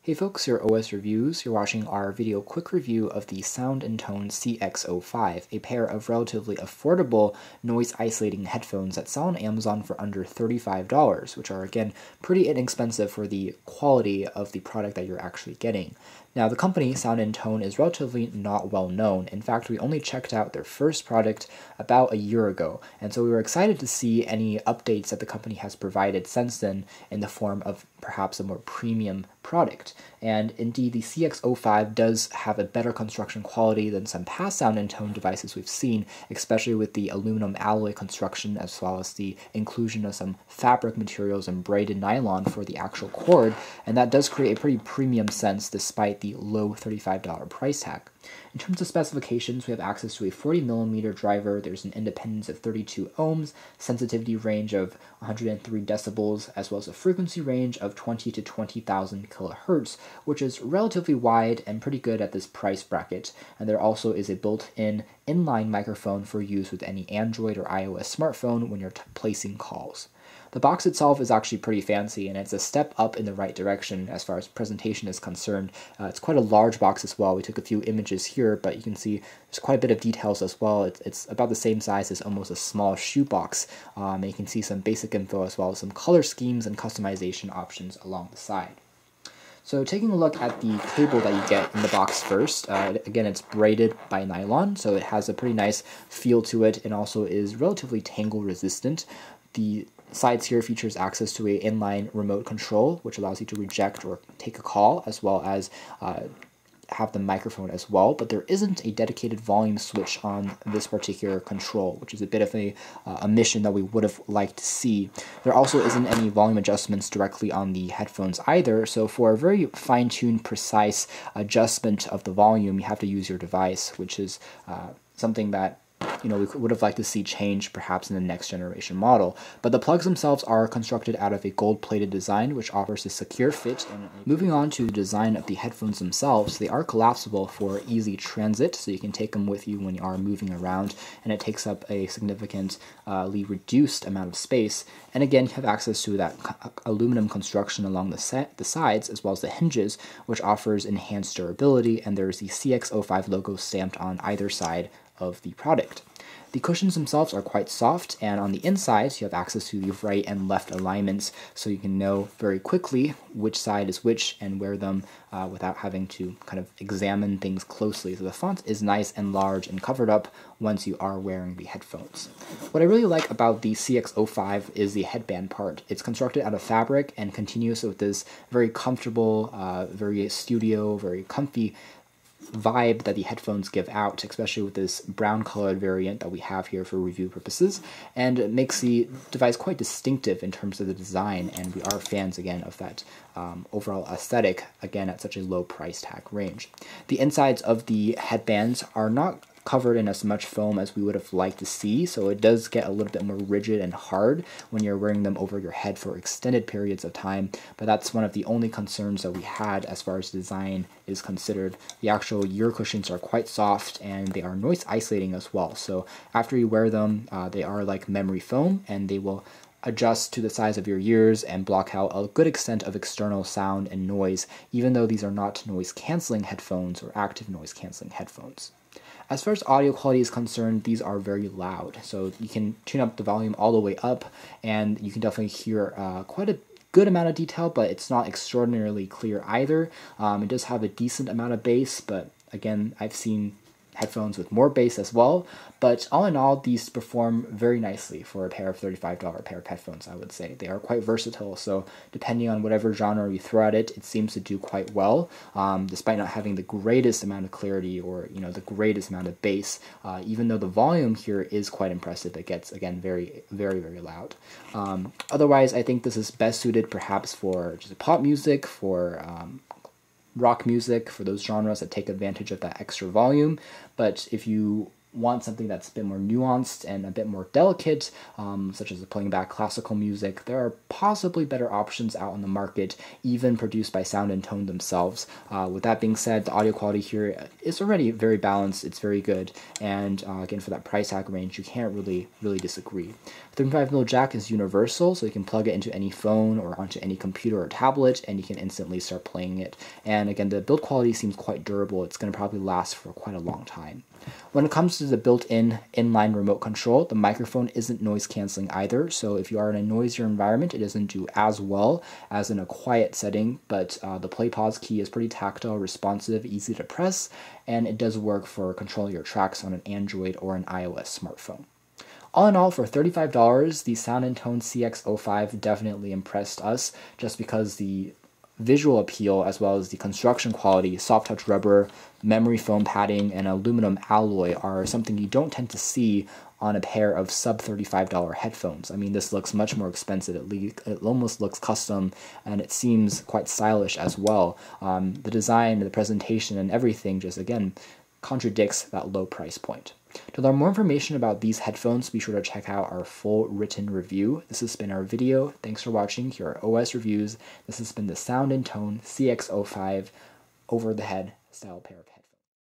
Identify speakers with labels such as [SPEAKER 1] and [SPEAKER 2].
[SPEAKER 1] Hey folks, your OS Reviews. You're watching our video quick review of the Sound Intone CX-05, a pair of relatively affordable noise isolating headphones that sell on Amazon for under $35, which are again pretty inexpensive for the quality of the product that you're actually getting. Now, the company, Sound Intone, is relatively not well known. In fact, we only checked out their first product about a year ago, and so we were excited to see any updates that the company has provided since then in the form of perhaps a more premium product. And indeed, the CX-05 does have a better construction quality than some past Sound Intone devices we've seen, especially with the aluminum alloy construction as well as the inclusion of some fabric materials and braided nylon for the actual cord, and that does create a pretty premium sense despite the low $35 price tag. In terms of specifications, we have access to a 40mm driver, there's an independence of 32 ohms, sensitivity range of 103 decibels, as well as a frequency range of 20 to 20,000 kilohertz, which is relatively wide and pretty good at this price bracket. And there also is a built-in inline microphone for use with any Android or iOS smartphone when you're placing calls. The box itself is actually pretty fancy, and it's a step up in the right direction as far as presentation is concerned. It's quite a large box as well. We took a few images here, but you can see there's quite a bit of details as well. It's about the same size as almost a small shoebox, and you can see some basic info as well as some color schemes and customization options along the side. So taking a look at the cable that you get in the box first, again, it's braided by nylon, so it has a pretty nice feel to it and also is relatively tangle resistant. The sides here features access to an inline remote control, which allows you to reject or take a call, as well as have the microphone as well, but there isn't a dedicated volume switch on this particular control, which is a bit of a omission that we would have liked to see. There also isn't any volume adjustments directly on the headphones either, so for a very fine-tuned, precise adjustment of the volume, you have to use your device, which is something that we would have liked to see change perhaps in the next generation model. But the plugs themselves are constructed out of a gold-plated design, which offers a secure fit. Moving on to the design of the headphones themselves, they are collapsible for easy transit, so you can take them with you when you are moving around, and it takes up a significantly reduced amount of space. And again, you have access to that aluminum construction along the sides, as well as the hinges, which offers enhanced durability, and there's the CX-05 logo stamped on either side of the product. The cushions themselves are quite soft, and on the insides you have access to the right and left alignments, so you can know very quickly which side is which and wear them without having to kind of examine things closely. So the font is nice and large and covered up once you are wearing the headphones. What I really like about the CX-05 is the headband part. It's constructed out of fabric and continues with this very comfortable, very studio, very comfy vibe that the headphones give out, especially with this brown colored variant that we have here for review purposes, and it makes the device quite distinctive in terms of the design, and we are fans again of that overall aesthetic, again at such a low price tag range. The insides of the headbands are not covered in as much foam as we would have liked to see, so it does get a little bit more rigid and hard when you're wearing them over your head for extended periods of time, but that's one of the only concerns that we had as far as design is considered. The actual ear cushions are quite soft and they are noise isolating as well, so after you wear them, they are like memory foam, and they will adjust to the size of your ears and block out a good extent of external sound and noise, even though these are not noise canceling headphones or active noise canceling headphones. As far as audio quality is concerned, these are very loud, so you can tune up the volume all the way up, and you can definitely hear quite a good amount of detail, but it's not extraordinarily clear either. It does have a decent amount of bass, but again, I've seen headphones with more bass as well, but all in all, these perform very nicely for a pair of $35 pair of headphones, I would say. They are quite versatile, so depending on whatever genre you throw at it, it seems to do quite well, despite not having the greatest amount of clarity or the greatest amount of bass. Even though the volume here is quite impressive, it gets, again, very, very, very loud. Otherwise, I think this is best suited perhaps for just pop music, for rock music, for those genres that take advantage of that extra volume. But if you want something that's a bit more nuanced and a bit more delicate, such as playing back classical music, there are possibly better options out on the market, even produced by Sound Intone themselves. With that being said, the audio quality here is already very balanced, it's very good, and again, for that price tag range, you can't really disagree. 3.5mm jack is universal, so you can plug it into any phone or onto any computer or tablet, and you can instantly start playing it. And again, the build quality seems quite durable. It's going to probably last for quite a long time. When it comes to the built-in inline remote control, the microphone isn't noise canceling either, so if you are in a noisier environment, it doesn't do as well as in a quiet setting, but the play pause key is pretty tactile, responsive, easy to press, and it does work for controlling your tracks on an Android or an iOS smartphone. All in all, for $35, the Sound Intone CX-05 definitely impressed us, just because the visual appeal as well as the construction quality, soft touch rubber, memory foam padding, and aluminum alloy are something you don't tend to see on a pair of sub $35 headphones. I mean, this looks much more expensive. It almost looks custom, and it seems quite stylish as well. The design, the presentation, and everything just, again, contradicts that low price point. To learn more information about these headphones, be sure to check out our full written review. This has been our video. Thanks for watching. Here are OS reviews. This has been the Sound Intone CX-05 over-the-head style pair of headphones.